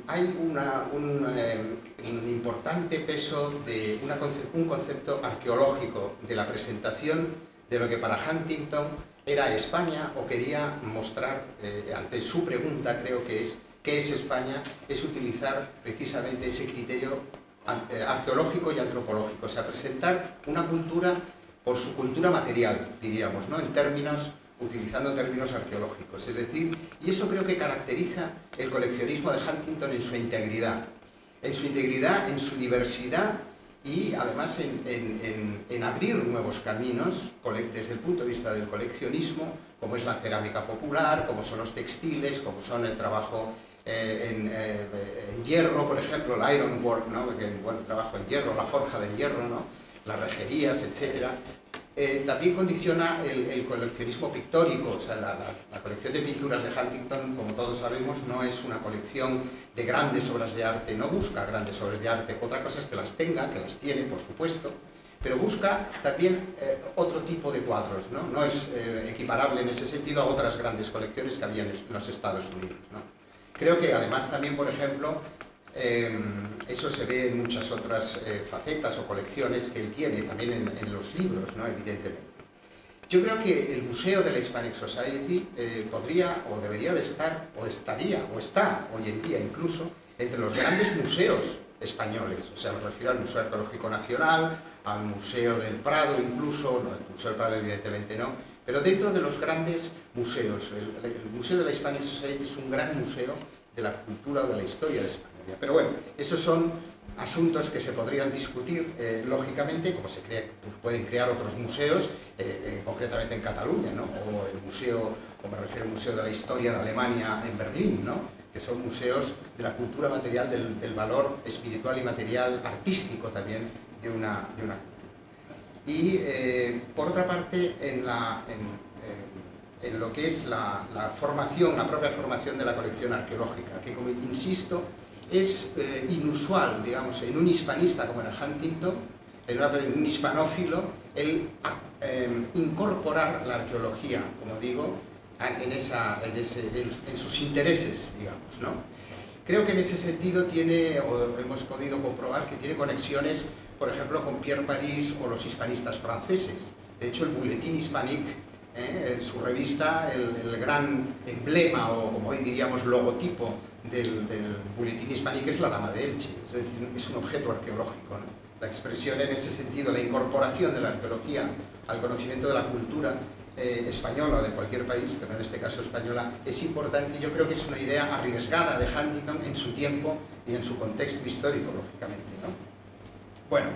hay un importante peso de un concepto arqueológico de la presentación de lo que para Huntington era España, o quería mostrar, ante su pregunta, creo que es, ¿qué es España?, es utilizar precisamente ese criterio arqueológico y antropológico, o sea, presentar una cultura por su cultura material, diríamos, ¿no?, utilizando términos arqueológicos, es decir, y eso creo que caracteriza el coleccionismo de Huntington en su integridad, en su diversidad y además en abrir nuevos caminos desde el punto de vista del coleccionismo, como es la cerámica popular, como son los textiles, como son el trabajo en hierro, por ejemplo, el ironwork, ¿no?, el trabajo en hierro, la forja del hierro, ¿no?, las rejerías, etc. También condiciona el coleccionismo pictórico, o sea, la colección de pinturas de Huntington, como todos sabemos, no es una colección de grandes obras de arte, no busca grandes obras de arte, otra cosa es que las tenga, que las tiene, por supuesto, pero busca también otro tipo de cuadros, ¿no? No es equiparable en ese sentido a otras grandes colecciones que había en los Estados Unidos, ¿no? Creo que además también, por ejemplo, eso se ve en muchas otras facetas o colecciones que él tiene, también en los libros, ¿no?, evidentemente. Yo creo que el Museo de la Hispanic Society podría o debería de estar, o estaría, o está hoy en día incluso, entre los grandes museos españoles. O sea, me refiero al Museo Arqueológico Nacional, al Museo del Prado incluso, no, el Museo del Prado evidentemente no, pero dentro de los grandes museos. El Museo de la Hispanic Society es un gran museo de la cultura o de la historia de España. Pero bueno, esos son asuntos que se podrían discutir, lógicamente, como pueden crear otros museos, concretamente en Cataluña, ¿no?, o el museo, o me refiero al Museo de la Historia de Alemania en Berlín, ¿no?, que son museos de la cultura material, del valor espiritual y material, artístico también, de una cultura. Y, por otra parte, en lo que es la propia formación de la colección arqueológica, que, como insisto, es inusual, digamos, en un hispanista como era Huntington, en un hispanófilo, el incorporar la arqueología, como digo, en sus intereses, digamos, ¿no? Creo que en ese sentido hemos podido comprobar que tiene conexiones, por ejemplo, con Pierre Paris o los hispanistas franceses. De hecho, el Bulletin Hispanique, en su revista, el gran emblema, o como hoy diríamos logotipo del Bulletin Hispanique, es la Dama de Elche, es decir, es un objeto arqueológico, ¿no? La expresión en ese sentido, la incorporación de la arqueología al conocimiento de la cultura española o de cualquier país, pero en este caso española, es importante, y yo creo que es una idea arriesgada de Huntington en su tiempo y en su contexto histórico, lógicamente, ¿no? Bueno,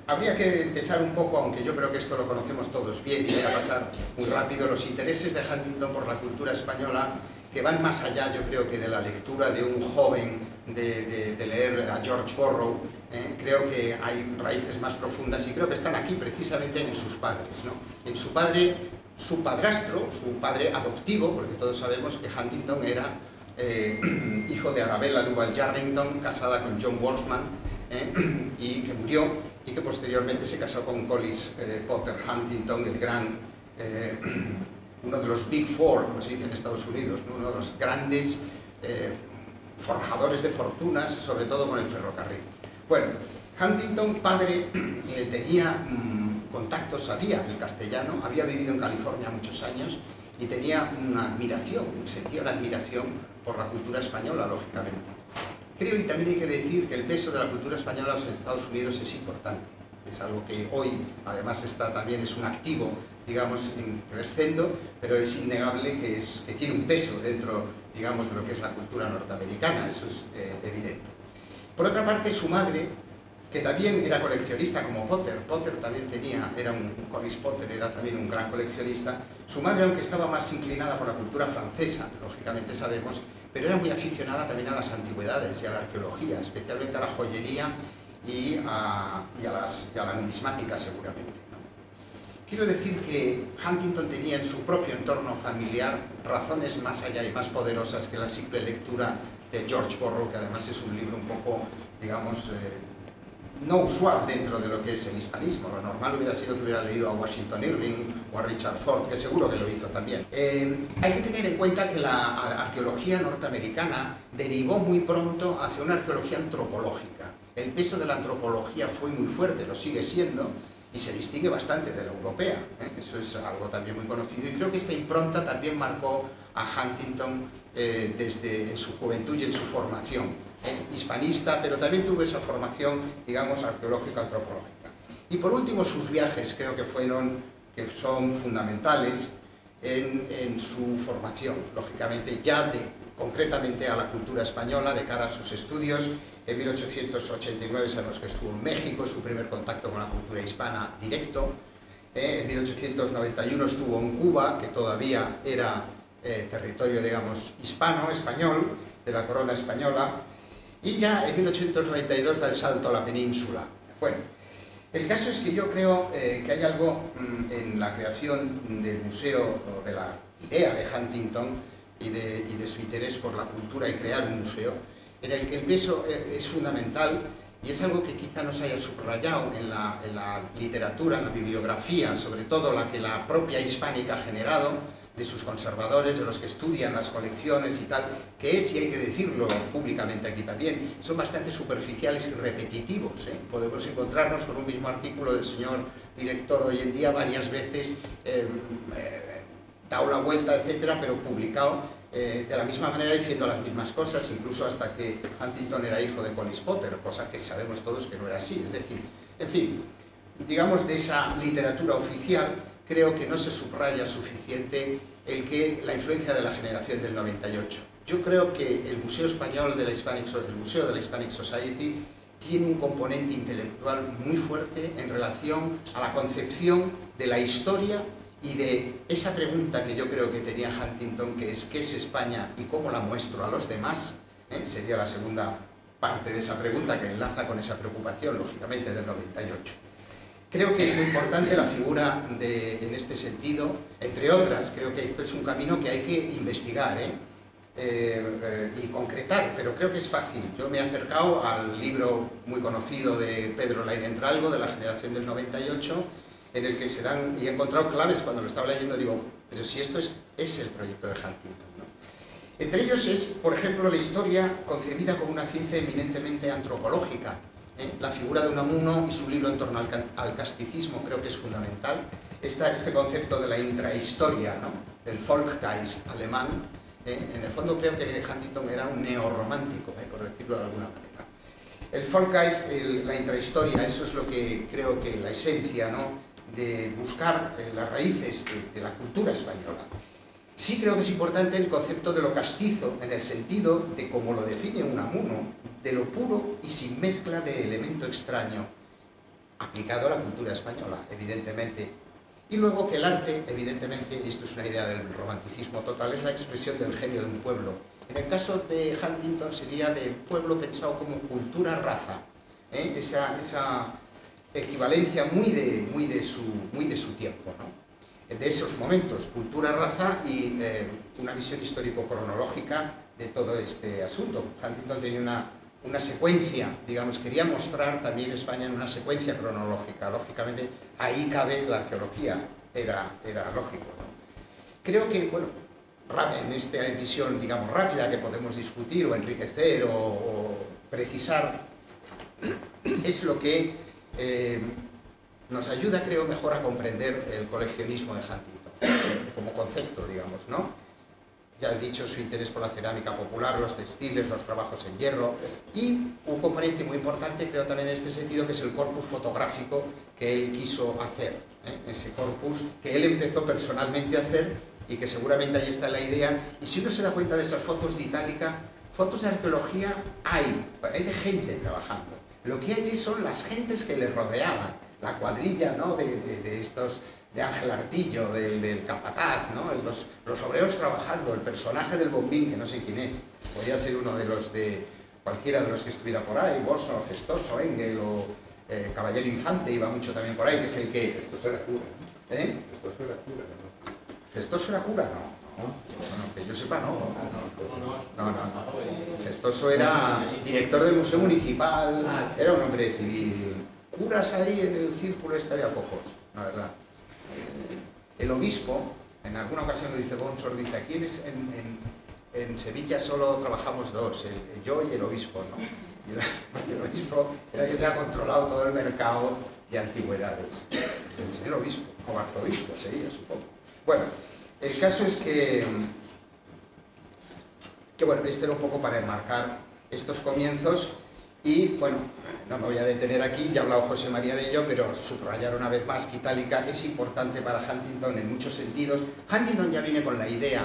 habría que empezar un poco, aunque yo creo que esto lo conocemos todos bien, y voy a pasar muy rápido, los intereses de Huntington por la cultura española, que van más allá, yo creo, que de la lectura de un joven, de leer a George Borrow. Creo que hay raíces más profundas y creo que están aquí precisamente en sus padres, ¿no? En su padre, su padrastro, su padre adoptivo, porque todos sabemos que Huntington era hijo de Arabella Duval Yarrington, casada con John Worthman, y que murió, y que posteriormente se casó con Collis Potter Huntington, el gran, uno de los Big Four, como se dice en Estados Unidos, ¿no?, uno de los grandes forjadores de fortunas, sobre todo con el ferrocarril. Bueno, Huntington, padre, tenía contactos, sabía el castellano, había vivido en California muchos años y tenía una admiración, sentía una admiración por la cultura española, lógicamente. Creo, y también hay que decir, que el peso de la cultura española en los Estados Unidos es importante. Es algo que hoy, además, también es un activo, digamos, creciendo, pero es innegable que tiene un peso dentro, digamos, de lo que es la cultura norteamericana, eso es evidente. Por otra parte, su madre, que también era coleccionista como Potter también Collis Potter era también un gran coleccionista, su madre, aunque estaba más inclinada por la cultura francesa, lógicamente sabemos, pero era muy aficionada también a las antigüedades y a la arqueología, especialmente a la joyería y a la numismática, seguramente, ¿no? Quiero decir que Huntington tenía en su propio entorno familiar razones más allá y más poderosas que la simple lectura de George Borrow, que además es un libro un poco, digamos, no usual dentro de lo que es el hispanismo. Lo normal hubiera sido que hubiera leído a Washington Irving o a Richard Ford, que seguro que lo hizo también. Hay que tener en cuenta que la arqueología norteamericana derivó muy pronto hacia una arqueología antropológica. El peso de la antropología fue muy fuerte, lo sigue siendo, y se distingue bastante de la europea. Eso es algo también muy conocido, y creo que esta impronta también marcó a Huntington desde en su juventud y en su formación. Hispanista, pero también tuvo esa formación, digamos, arqueológica-antropológica. Y por último, sus viajes creo que son fundamentales en su formación, lógicamente, ya concretamente a la cultura española, de cara a sus estudios. En 1889 sabemos que estuvo en México, su primer contacto con la cultura hispana directo. En 1891 estuvo en Cuba, que todavía era territorio, digamos, español, de la corona española. Y ya en 1892 da el salto a la península. Bueno, el caso es que yo creo que hay algo en la creación del museo, o de la idea de Huntington y de su interés por la cultura y crear un museo, en el que el peso es fundamental, y es algo que quizá nos haya subrayado en la literatura, en la bibliografía, sobre todo la que la propia hispánica ha generado, de sus conservadores, de los que estudian las colecciones y tal, que es, y hay que decirlo públicamente aquí también, son bastante superficiales y repetitivos. Podemos encontrarnos con un mismo artículo del señor director hoy en día varias veces, dado la vuelta, etcétera, pero publicado de la misma manera, diciendo las mismas cosas, incluso hasta que Huntington era hijo de Collis Potter, cosa que sabemos todos que no era así. Es decir, en fin, digamos, de esa literatura oficial, creo que no se subraya suficiente la influencia de la generación del 98. Yo creo que el Museo Español de la Museo de la Hispanic Society tiene un componente intelectual muy fuerte en relación a la concepción de la historia y de esa pregunta que yo creo que tenía Huntington, que es ¿qué es España y cómo la muestro a los demás? Sería la segunda parte de esa pregunta, que enlaza con esa preocupación, lógicamente, del 98. Creo que es muy importante la figura en este sentido, entre otras. Creo que esto es un camino que hay que investigar y concretar, pero creo que es fácil. Yo me he acercado al libro muy conocido de Pedro Lainentralgo, de la generación del 98, en el que se dan, y he encontrado claves cuando lo estaba leyendo, digo, pero si esto es el proyecto de Huntington, ¿no? Entre ellos es, por ejemplo, la historia concebida como una ciencia eminentemente antropológica. La figura de Unamuno y su libro en torno al casticismo creo que es fundamental. Este concepto de la intrahistoria, ¿no?, del Volksgeist alemán, en el fondo creo que Huntington era un neorromántico, por decirlo de alguna manera. El Volksgeist, la intrahistoria, eso es lo que creo que la esencia, ¿no?, de buscar las raíces de la cultura española. Sí creo que es importante el concepto de lo castizo, en el sentido de, como lo define Unamuno, de lo puro y sin mezcla de elemento extraño, aplicado a la cultura española, evidentemente. Y luego que el arte, evidentemente, y esto es una idea del romanticismo total, es la expresión del genio de un pueblo. En el caso de Huntington sería del pueblo pensado como cultura-raza, esa equivalencia muy de su tiempo, ¿no?, de esos momentos, cultura-raza y una visión histórico-cronológica de todo este asunto. Huntington tenía una secuencia, digamos, quería mostrar también España en una secuencia cronológica. Lógicamente, ahí cabe la arqueología, era lógico, ¿no? Creo que, bueno, en esta visión, digamos, rápida que podemos discutir o enriquecer o precisar, es lo que nos ayuda, creo, mejor a comprender el coleccionismo de Huntington como concepto, digamos, ¿no? Ya he dicho su interés por la cerámica popular, los textiles, los trabajos en hierro, y un componente muy importante, creo también en este sentido, que es el corpus fotográfico que él quiso hacer, ese corpus que él empezó personalmente a hacer y que seguramente ahí está la idea. Y si uno se da cuenta de esas fotos de Itálica, fotos de arqueología hay de gente trabajando. Lo que hay son las gentes que le rodeaban, la cuadrilla, ¿no?, de estos, de Ángel Artillo, del capataz, ¿no?, los obreros trabajando, el personaje del bombín, que no sé quién es, podría ser uno de cualquiera de los que estuviera por ahí, Bosso, Gestoso, Engel o Caballero Infante iba mucho también por ahí, que es el que... Gestoso era cura, ¿no? ¿Gestoso era cura? No. ¿no? Bueno, que yo sepa, no. No. Gestoso era director del Museo Municipal, era un hombre civil. Curas ahí en el círculo este había pocos, la verdad. El obispo, en alguna ocasión lo dice Bonsor, dice, aquí en Sevilla solo trabajamos dos, yo y el obispo, ¿no? Y el obispo era el que tenía controlado todo el mercado de antigüedades. El señor obispo, o arzobispo sería, supongo. Bueno, el caso es que bueno, este era un poco para enmarcar estos comienzos y, bueno, no me voy a detener aquí, ya ha hablado José María de ello, pero subrayar una vez más que Itálica es importante para Huntington en muchos sentidos. Huntington ya viene con la idea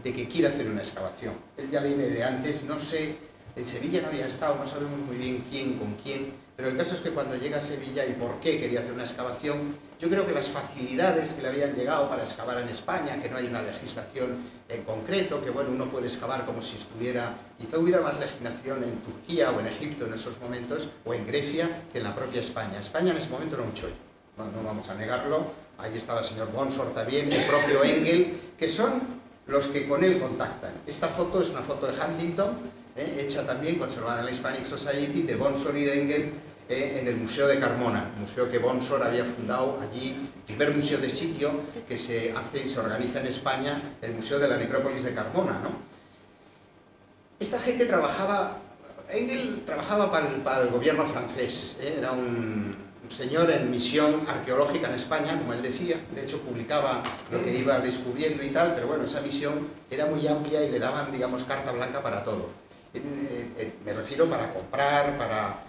de que quiere hacer una excavación. Él ya viene de antes, no sé, en Sevilla no había estado, no sabemos muy bien quién, con quién, pero el caso es que cuando llega a Sevilla y por qué quería hacer una excavación, yo creo que las facilidades que le habían llegado para excavar en España, que no hay una legislación en concreto, que bueno, uno puede excavar como si estuviera, quizá hubiera más legislación en Turquía o en Egipto en esos momentos, o en Grecia, que en la propia España. España en ese momento era un chollo, no vamos a negarlo, ahí estaba el señor Bonsor también, el propio Engel, que son los que con él contactan. Esta foto es una foto de Huntington, hecha también, conservada en la Hispanic Society, de Bonsor y de Engel, en el Museo de Carmona, museo que Bonsor había fundado allí, primer museo de sitio que se hace y se organiza en España, el Museo de la Necrópolis de Carmona, ¿no? Esta gente trabajaba, Engel trabajaba para el gobierno francés, era un señor en misión arqueológica en España, como él decía, de hecho publicaba lo que iba descubriendo y tal, pero bueno, esa misión era muy amplia y le daban, digamos, carta blanca para todo. Me refiero para comprar, para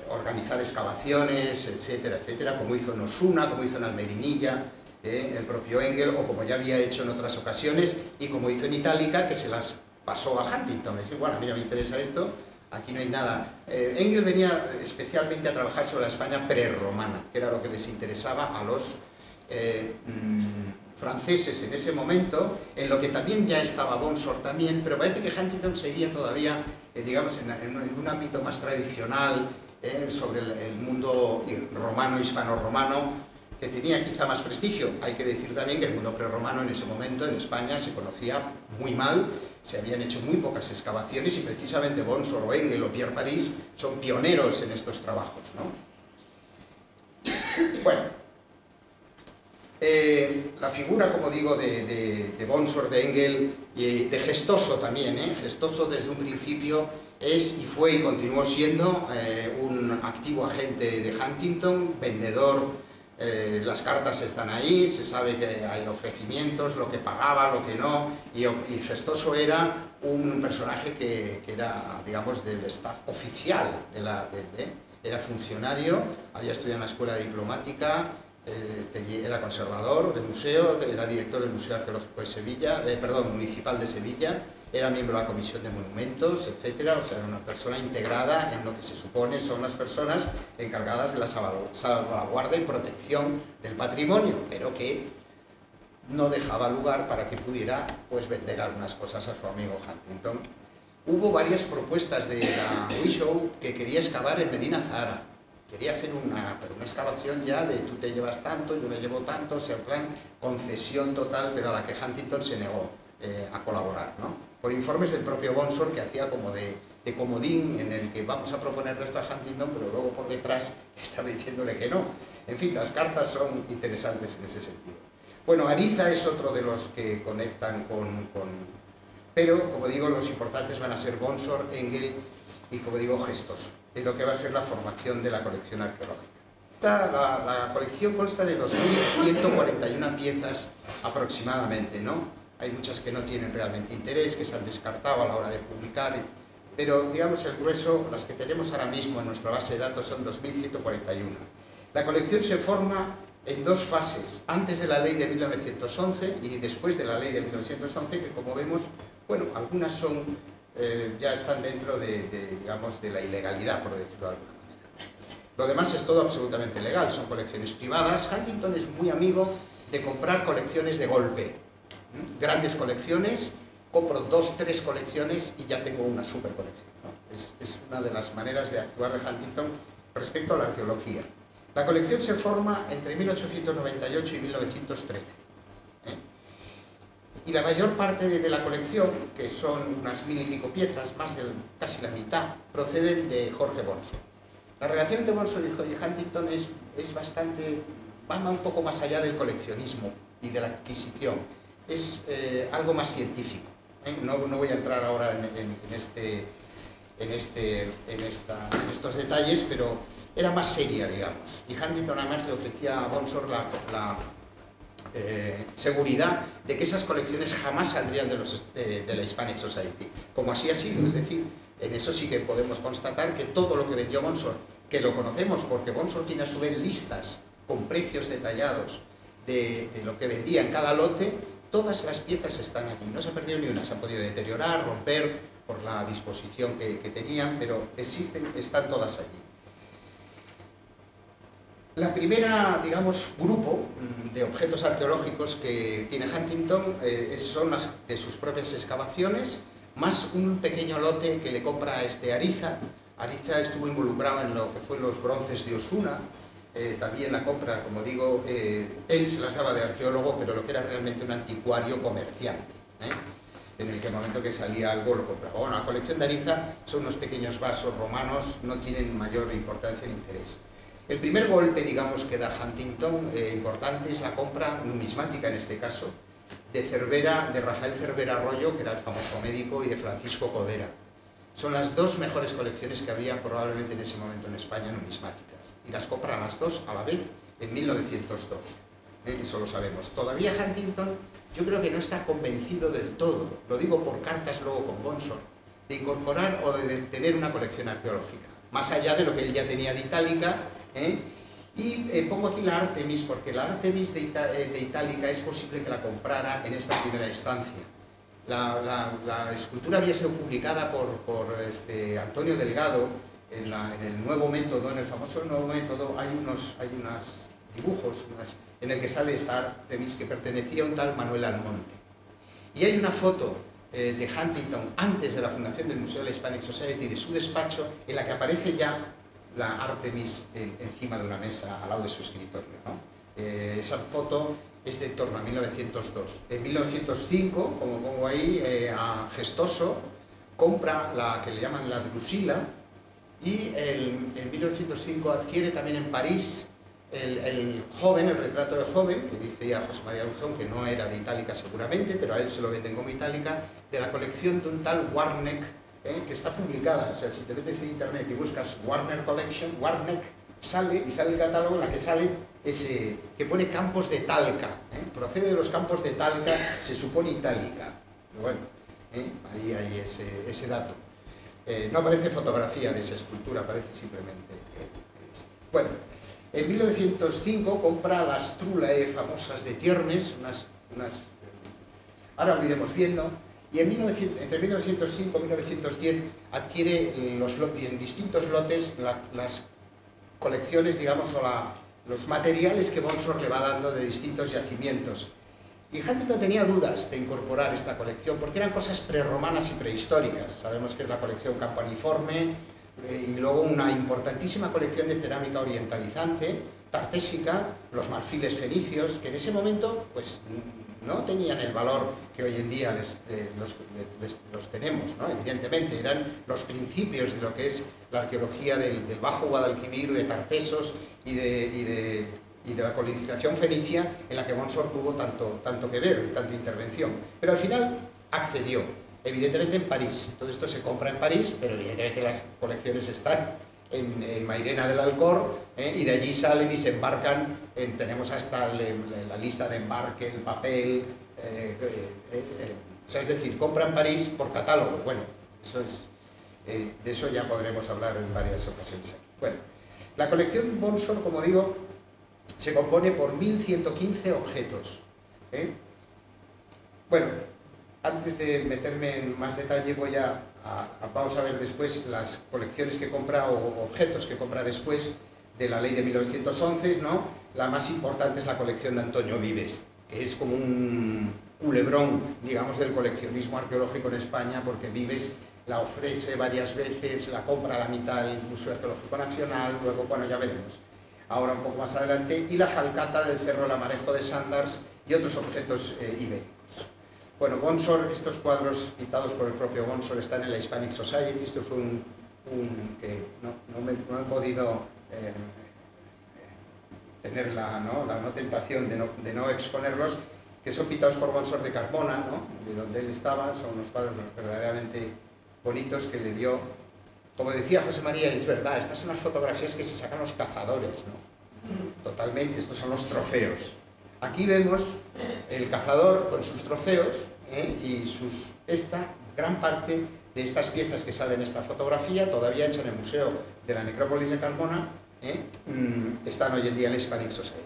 organizar excavaciones, etcétera, etcétera, como hizo en Osuna, como hizo en Almerinilla, el propio Engel, o como ya había hecho en otras ocasiones, y como hizo en Itálica, que se las pasó a Huntington. Es decir, bueno, a mí no me interesa esto, aquí no hay nada. Engel venía especialmente a trabajar sobre la España prerromana, que era lo que les interesaba a los franceses en ese momento, en lo que también ya estaba Bonsor también, pero parece que Huntington seguía todavía, digamos, en un ámbito más tradicional, sobre el mundo romano, hispano-romano, que tenía quizá más prestigio. Hay que decir también que el mundo prerromano en ese momento en España se conocía muy mal, se habían hecho muy pocas excavaciones y precisamente Bonsor o Engel o Pierre Paris son pioneros en estos trabajos, ¿no? Bueno, la figura, como digo, de Bonsor, de Engel y de Gestoso también, Gestoso desde un principio es y fue y continuó siendo un activo agente de Huntington, vendedor, las cartas están ahí, se sabe que hay ofrecimientos, lo que pagaba, lo que no, y Gestoso era un personaje que era, digamos, del staff oficial, era funcionario, había estudiado en la escuela diplomática, era conservador del museo, era director del Museo Arqueológico de Sevilla, municipal de Sevilla, era miembro de la Comisión de Monumentos, etcétera, o sea, era una persona integrada en lo que se supone son las personas encargadas de la salvaguarda y protección del patrimonio, pero que no dejaba lugar para que pudiera, pues, vender algunas cosas a su amigo Huntington. Hubo varias propuestas de la Wishow que quería excavar en Medina Zahara. Quería hacer una excavación ya de tú te llevas tanto, yo me llevo tanto, o sea, en plan concesión total, pero a la que Huntington se negó a colaborar, ¿no? Por informes del propio Bonsor, que hacía como de comodín, en el que vamos a proponerle esto a Huntington, pero luego por detrás estaba diciéndole que no. En fin, las cartas son interesantes en ese sentido. Bueno, Ariza es otro de los que conectan pero, como digo, los importantes van a ser Bonsor, Engel y, como digo, Gestoso, de lo que va a ser la formación de la colección arqueológica. La colección consta de 2.141 piezas aproximadamente, ¿no? Hay muchas que no tienen realmente interés, que se han descartado a la hora de publicar, pero digamos el grueso, las que tenemos ahora mismo en nuestra base de datos son 2.141. La colección se forma en dos fases, antes de la ley de 1911 y después de la ley de 1911, que como vemos, bueno, algunas son, ya están dentro digamos, de la ilegalidad, por decirlo de alguna manera. Lo demás es todo absolutamente legal, son colecciones privadas. Huntington es muy amigo de comprar colecciones de golpe. Grandes colecciones, compro 2, 3 colecciones y ya tengo una super colección, ¿no? Es una de las maneras de actuar de Huntington respecto a la arqueología. La colección se forma entre 1898 y 1913. Y la mayor parte de la colección, que son unas 1000 y pico piezas, casi la mitad, proceden de Jorge Bonsor. La relación entre Bonsor y Huntington es bastante, va un poco más allá del coleccionismo y de la adquisición. Es algo más científico. No voy a entrar ahora en estos detalles, pero era más seria, digamos. Y Huntington además le ofrecía a Bonsor la seguridad de que esas colecciones jamás saldrían de la Hispanic Society, como así ha sido. Es decir, en eso sí que podemos constatar que todo lo que vendió Bonsor, que lo conocemos porque Bonsor tiene a su vez listas con precios detallados de lo que vendía en cada lote, todas las piezas están allí, no se ha perdido ni una, se han podido deteriorar, romper por la disposición que tenían, pero están todas allí. La primera, digamos, grupo de objetos arqueológicos que tiene Huntington son las de sus propias excavaciones, más un pequeño lote que le compra a Ariza. Ariza estuvo involucrado en lo que fue los bronces de Osuna, también la compra, como digo, él se las daba de arqueólogo, pero lo que era realmente un anticuario comerciante, en el que momento que salía algo lo compraba. Bueno, la colección de Ariza son unos pequeños vasos romanos, no tienen mayor importancia ni interés. El primer golpe, digamos, que da Huntington, importante, es la compra numismática, en este caso, de Rafael Cervera Arroyo, que era el famoso médico, y de Francisco Codera. Son las dos mejores colecciones que había probablemente en ese momento en España numismáticas. Y las compran las dos a la vez en 1902. Eso lo sabemos. Todavía Huntington, yo creo que no está convencido del todo, lo digo por cartas luego con Bonsor, de incorporar o de tener una colección arqueológica, más allá de lo que él ya tenía de Itálica. Y pongo aquí la Artemis, porque la Artemis de Itálica es posible que la comprara en esta primera instancia. La escultura había sido publicada por Antonio Delgado en el nuevo método, en el famoso nuevo método. Hay unos dibujos en el que sale esta Artemis que pertenecía a un tal Manuel Almonte. Y hay una foto de Huntington antes de la fundación del Museo de la Hispanic Society, de su despacho, en la que aparece ya la Artemis encima de una mesa al lado de su escritorio, ¿no? Esa foto es de torno a 1902. En 1905, como pongo ahí, a Gestoso compra la que le llaman la Drusila, y en 1905 adquiere también en París el joven, el retrato del joven, que dice ya José María Lujón que no era de Itálica seguramente, pero a él se lo venden como Itálica, de la colección de un tal Warneck, que está publicada. O sea, si te metes en internet y buscas Warner Collection, Warneck, sale el catálogo en la que sale ese, que pone campos de Talca, procede de los campos de Talca, se supone Itálica. Pero bueno, ahí hay ese dato. No aparece fotografía de esa escultura, aparece simplemente bueno, en 1905 compra las Trulae famosas de Tiermes, ahora lo iremos viendo. Y entre 1905 y 1910 adquiere en distintos lotes las colecciones, digamos, o los materiales que Bonsor le va dando de distintos yacimientos. Y Huntington tenía dudas de incorporar esta colección porque eran cosas prerromanas y prehistóricas. Sabemos que es la colección campaniforme y luego una importantísima colección de cerámica orientalizante, tartésica, los marfiles fenicios, que en ese momento pues no tenían el valor que hoy en día los tenemos, ¿no? Evidentemente, eran los principios de lo que es la arqueología del Bajo Guadalquivir, de Tartesos y de la colonización fenicia, en la que Bonsor tuvo tanto que ver, tanta intervención. Pero al final accedió, evidentemente en París. Todo esto se compra en París, pero evidentemente las colecciones están en Mairena del Alcor, y de allí salen y se embarcan, tenemos hasta la lista de embarque, el papel, o sea, es decir, compra en París por catálogo. Bueno, de eso ya podremos hablar en varias ocasiones aquí. Bueno, la colección Bonsor, como digo, se compone por 1115 objetos. Bueno, antes de meterme en más detalle vamos a ver después las colecciones que compra o objetos que compra después de la ley de 1911, ¿no? La más importante es la colección de Antonio Vives, que es como un culebrón, digamos, del coleccionismo arqueológico en España, porque Vives la ofrece varias veces, la compra a la mitad del Museo Arqueológico Nacional, luego, bueno, ya veremos, ahora un poco más adelante, y la falcata del Cerro Lamarejo de Sandars y otros objetos ibéricos. Bueno, Bonsor, estos cuadros pintados por el propio Bonsor están en la Hispanic Society. Esto fue que no he podido tener la tentación de no exponerlos, que son pintados por Bonsor de Carmona, ¿no? De donde él estaba. Son unos cuadros verdaderamente bonitos que le dio, como decía José María, es verdad, estas son las fotografías que se sacan los cazadores, ¿no? Totalmente, estos son los trofeos. Aquí vemos el cazador con sus trofeos, y esta gran parte de estas piezas que salen en esta fotografía, todavía hecha en el Museo de la Necrópolis de Carmona, están hoy en día en la Hispanic Society.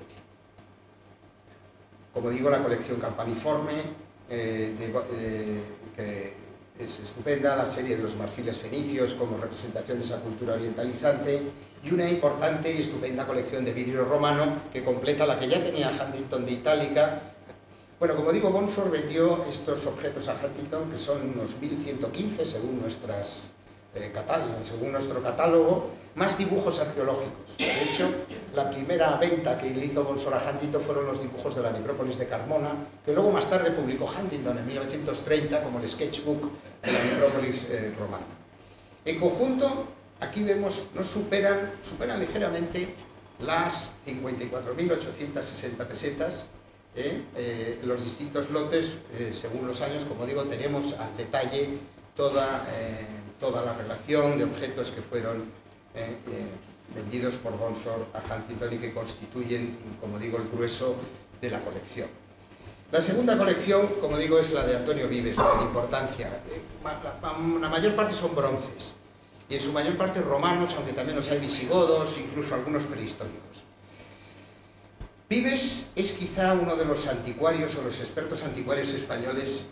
Como digo, la colección campaniforme, que es estupenda, la serie de los marfiles fenicios como representación de esa cultura orientalizante, y una importante y estupenda colección de vidrio romano que completa la que ya tenía Huntington de Itálica. Bueno, como digo, Bonsor vendió estos objetos a Huntington, que son unos 1115 según nuestro catálogo, más dibujos arqueológicos. De hecho, la primera venta que le hizo Bonsor a Huntington fueron los dibujos de la necrópolis de Carmona, que luego más tarde publicó Huntington en 1930 como el sketchbook de la necrópolis romana. En conjunto, aquí vemos, superan ligeramente las 54.860 pesetas. Los distintos lotes, según los años, como digo, tenemos al detalle toda la relación de objetos que fueron vendidos por Bonsor a Huntington y que constituyen, como digo, el grueso de la colección. La segunda colección, como digo, es la de Antonio Vives, de importancia. La mayor parte son bronces, y en su mayor parte romanos, aunque también los hay visigodos, incluso algunos prehistóricos. Vives es quizá uno de los anticuarios o los expertos anticuarios españoles,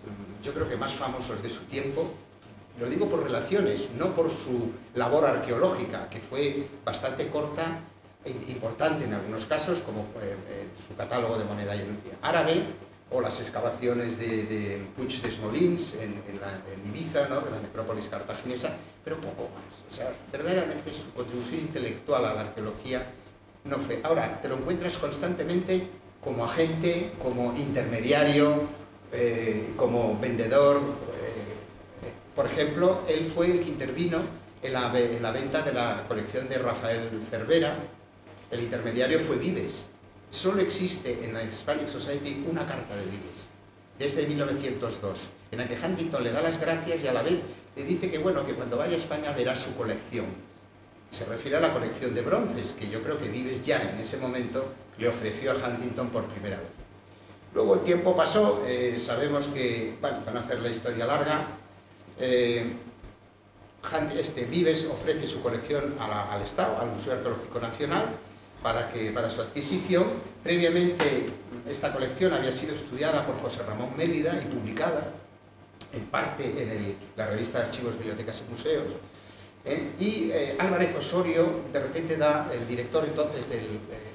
yo creo que más famosos de su tiempo. Lo digo por relaciones, no por su labor arqueológica, que fue bastante corta e importante en algunos casos, como su catálogo de moneda árabe, o las excavaciones de Puig des Molins en Ibiza, ¿no?, de la necrópolis cartaginesa, pero poco más. O sea, verdaderamente su contribución intelectual a la arqueología no fue. Ahora, te lo encuentras constantemente como agente, como intermediario, como vendedor. Por ejemplo, él fue el que intervino en la venta de la colección de Rafael Cervera. El intermediario fue Vives. Solo existe en la Hispanic Society una carta de Vives, desde 1902, en la que Huntington le da las gracias y a la vez le dice que, bueno, que cuando vaya a España verá su colección. Se refiere a la colección de bronces, que yo creo que Vives ya en ese momento le ofreció a Huntington por primera vez. Luego el tiempo pasó, sabemos que, bueno, para no hacer la historia larga, Vives ofrece su colección al Estado, al Museo Arqueológico Nacional, para su adquisición. Previamente esta colección había sido estudiada por José Ramón Mélida y publicada en parte en la revista Archivos, Bibliotecas y Museos. Y Álvarez Osorio de repente el director entonces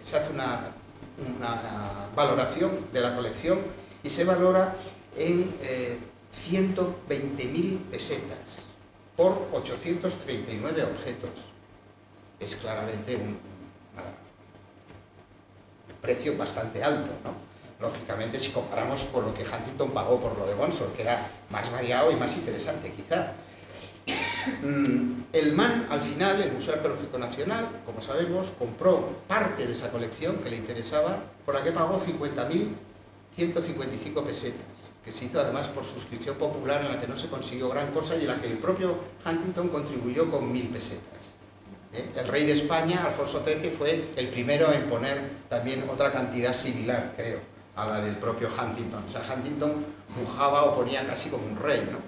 se hace una valoración de la colección y se valora en 120.000 pesetas por 839 objetos. Es claramente un precio bastante alto, ¿no? Lógicamente, si comparamos con lo que Huntington pagó por lo de Bonsor, que era más variado y más interesante, quizá. El MAN, al final, el Museo Arqueológico Nacional, como sabemos, compró parte de esa colección que le interesaba, por la que pagó 50.155 pesetas, que se hizo además por suscripción popular, en la que no se consiguió gran cosa y en la que el propio Huntington contribuyó con 1.000 pesetas. El rey de España, Alfonso XIII, fue el primero en poner también otra cantidad similar, creo, a la del propio Huntington. O sea, Huntington pujaba o ponía casi como un rey, ¿no?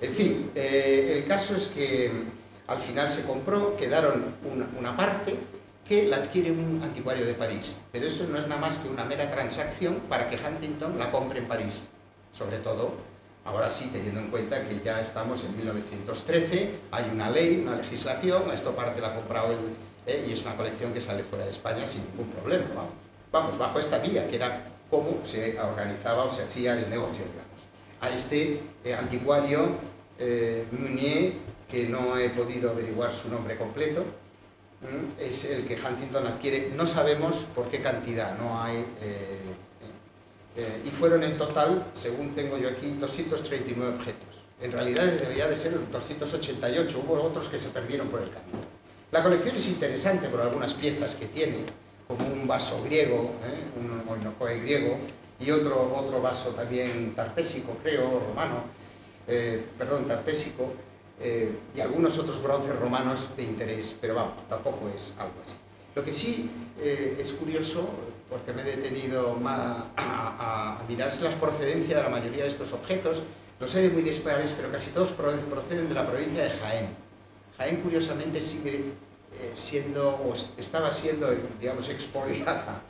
En fin, el caso es que al final se compró, quedaron una parte que la adquiere un anticuario de París, pero eso no es nada más que una mera transacción para que Huntington la compre en París, sobre todo, ahora sí, teniendo en cuenta que ya estamos en 1913, hay una ley, una legislación, esto parte la ha comprado él, y es una colección que sale fuera de España sin ningún problema, vamos, bajo esta vía, que era cómo se organizaba o se hacía el negocio, digamos. A este anticuario Meunier, que no he podido averiguar su nombre completo, es el que Huntington adquiere. No sabemos por qué cantidad, no hay y fueron en total, según tengo yo aquí, 239 objetos. En realidad debería de ser 288, hubo otros que se perdieron por el camino. La colección es interesante por algunas piezas que tiene, como un vaso griego, un oinocoe griego, y otro vaso también tartésico, creo, romano, tartésico, y algunos otros bronces romanos de interés, pero vamos, tampoco es algo así. Lo que sí es curioso, porque me he detenido a mirar la procedencia de la mayoría de estos objetos. Los hay de muy dispares, pero casi todos proceden de la provincia de Jaén. Jaén, curiosamente, sigue siendo, o estaba siendo, digamos, expoliada,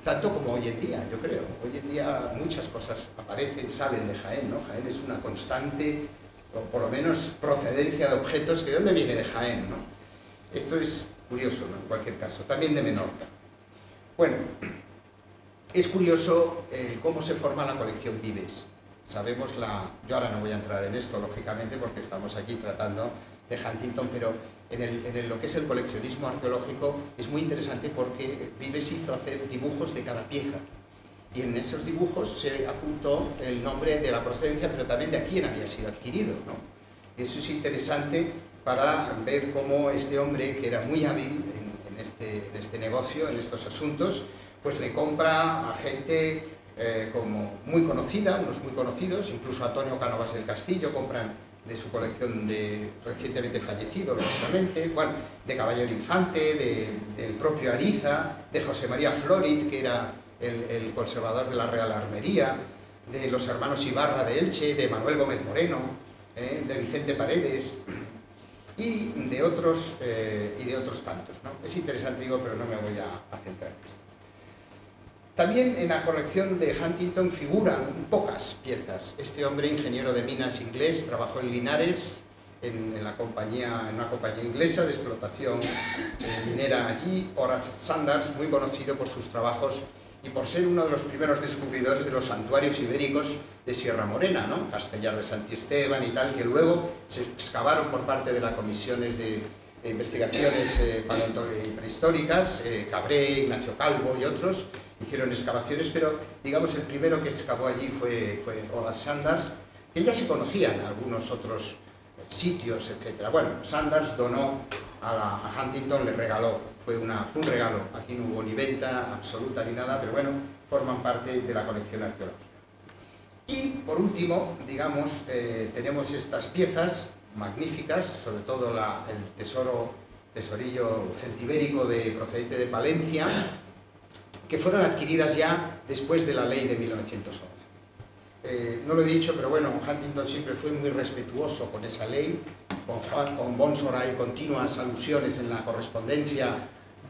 tanto como hoy en día, yo creo. Hoy en día muchas cosas aparecen, salen de Jaén, ¿no? Jaén es una constante, o por lo menos procedencia de objetos, que ¿de dónde viene? De Jaén, ¿no? Esto es curioso, ¿no? En cualquier caso, también de Menorca. Bueno, es curioso cómo se forma la colección Vives. Sabemos yo ahora no voy a entrar en esto, lógicamente, porque estamos aquí tratando de Huntington, pero en lo que es el coleccionismo arqueológico es muy interesante porque Vives hizo hacer dibujos de cada pieza. Y en esos dibujos se apuntó el nombre de la procedencia, pero también de a quién había sido adquirido, ¿no? Eso es interesante para ver cómo este hombre, que era muy hábil en este negocio, en estos asuntos, pues le compra a gente como muy conocida, unos muy conocidos, incluso Antonio Cánovas del Castillo compran de su colección de recientemente fallecido, lógicamente, bueno, de Caballero Infante, del propio Ariza, de José María Florit, que era el conservador de la Real Armería, de los hermanos Ibarra de Elche, de Manuel Gómez Moreno, de Vicente Paredes, y de otros tantos, ¿no? Es interesante, digo, pero no me voy a centrar en esto. También en la colección de Huntington figuran pocas piezas. Este hombre, ingeniero de minas inglés, trabajó en Linares, en una compañía inglesa de explotación minera allí. Horace Sanders, muy conocido por sus trabajos y por ser uno de los primeros descubridores de los santuarios ibéricos de Sierra Morena, ¿no? Castellar de Santiesteban y tal, que luego se excavaron por parte de las comisiones de investigaciones prehistóricas, Cabré, Ignacio Calvo y otros, hicieron excavaciones, pero digamos el primero que excavó allí fue Horace Sanders, que ya se conocían algunos otros sitios, etc. Bueno, Sanders donó a Huntington, le regaló, fue un regalo, aquí no hubo ni venta absoluta ni nada, pero bueno, forman parte de la colección arqueológica. Y por último, digamos, tenemos estas piezas magníficas, sobre todo el tesorillo celtibérico procedente de Palencia, que fueron adquiridas ya después de la ley de 1911. No lo he dicho, pero bueno, Huntington siempre fue muy respetuoso con esa ley, con Bonsor hay continuas alusiones en la correspondencia,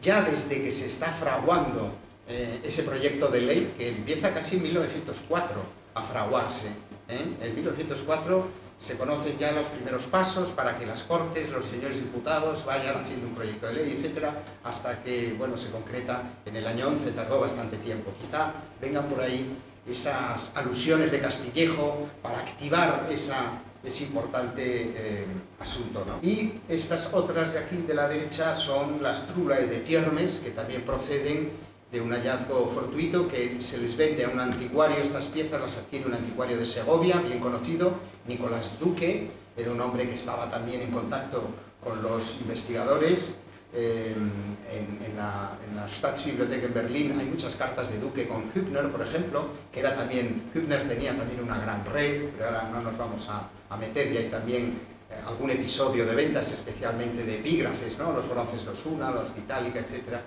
ya desde que se está fraguando ese proyecto de ley, que empieza casi en 1904 a fraguarse. En 1904 se conocen ya los primeros pasos para que las Cortes, los señores diputados vayan haciendo un proyecto de ley, etcétera, hasta que, bueno, se concreta en el año 11, tardó bastante tiempo. Quizá vengan por ahí esas alusiones de Castillejo para activar ese importante asunto, ¿no? Y estas otras de aquí de la derecha son las Trulae de Tiermes, que también proceden de un hallazgo fortuito que se les vende a un anticuario. Estas piezas las adquiere un anticuario de Segovia, bien conocido, Nicolás Duque, era un hombre que estaba también en contacto con los investigadores. En la Staatsbibliothek en Berlín hay muchas cartas de Duque con Hübner, por ejemplo, que era también, Hübner tenía también una gran red, pero ahora no nos vamos a meter, y hay también algún episodio de ventas, especialmente de epígrafes, ¿no? Los bronces de Osuna, los de Itálica, etcétera,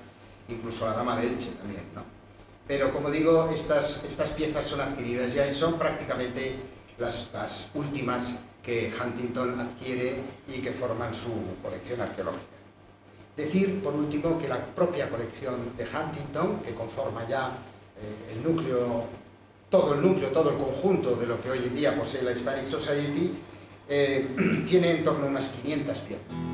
incluso la Dama de Elche también, ¿no? Pero como digo, estas piezas son adquiridas ya y son prácticamente las últimas que Huntington adquiere y que forman su colección arqueológica. Decir, por último, que la propia colección de Huntington, que conforma ya todo el conjunto de lo que hoy en día posee la Hispanic Society, tiene en torno a unas 500 piezas.